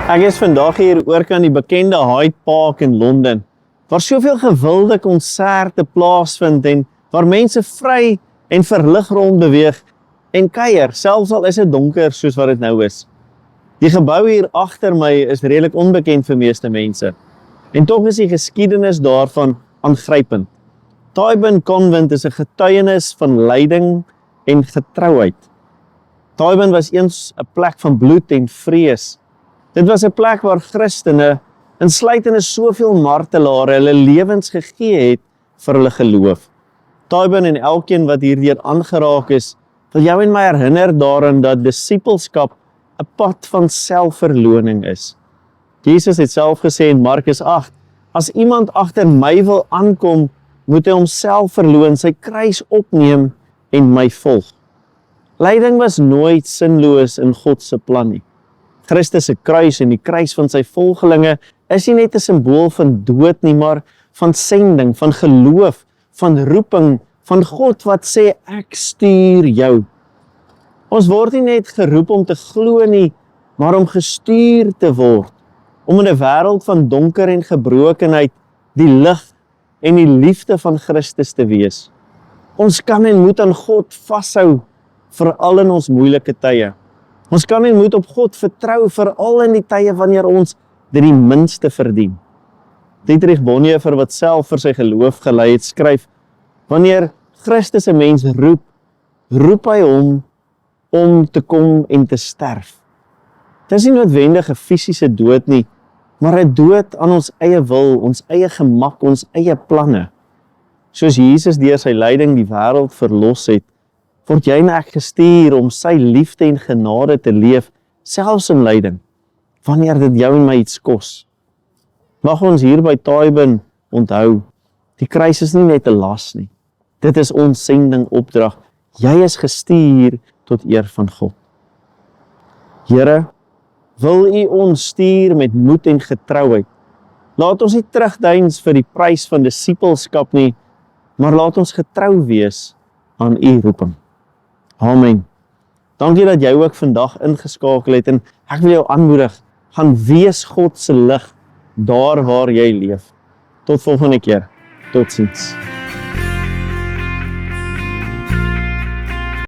Ek is vandag hier oor kan die bekende Hyde Park in Londen, waar soveel gewilde konserte plaasvind en waar mense vry en verlig rond beweeg en kuier, selfs al is dit donker soos wat dit nou is. Die gebou hier agter my is redelik onbekend vir meeste mense, en tog is die geskiedenis daarvan aangrypend. Tyburn Convent is 'n getuienis van lyding en getrouheid. Tyburn was eens 'n plek van bloed en vrees. Dit was 'n plek waar Christene, insluitende soveel martelare, hulle lewens gegee het vir hulle geloof. Tyburn en elkeen wat hierdeur aangeraak is, wil jou en my herinner daaraan dat disippelskap 'n pad van selfverloning is. Jesus het self gesê in Markus 8, as iemand agter my wil aankom, moet hy homself verloon, sy kruis opneem en my volg. Lyding was nooit sinloos in God se plan nie. Christus se kruis en die kruis van sy volgelinge is nie net 'n simbool van dood nie, maar van sending, van geloof, van roeping, van God wat sê, ek stuur jou. Ons word nie net geroep om te glo nie, maar om gestuur te word, om in 'n wêreld van donker en gebrokenheid die lig en die liefde van Christus te wees. Ons kan en moet aan God vashou, veral in ons moeilike tye. Ons kan en moet op God vertrou, veral in die tye wanneer ons dit die minste verdien. Dietrich Bonhoeffer, wat self vir sy geloof gelei het, skryf, wanneer Christus 'n mens roep, roep hy hom om te kom en te sterf. Dit is nie noodwendig 'n fisiese dood nie, maar 'n dood aan ons eie wil, ons eie gemak, ons eie planne. Soos Jesus deur sy lyding die wêreld verlos het, word jy en ek gestuur om sy liefde en genade te leef, selfs in lyding, wanneer dit jou en my iets kos. Mag ons hier by Tyburn onthou, die kruis is nie net 'n las nie. Dit is ons sending opdrag. Jy is gestuur tot eer van God. Here, wil U ons stuur met moed en getrouheid. Laat ons nie terugdeins vir die prys van disippelskap nie, maar laat ons getrou wees aan U roeping. Amen. Dankie dat jy ook vandag ingeskakel het en ek wil jou aanmoedig, gaan wees God se lig daar waar jy leef. Tot volgende keer. Totsiens.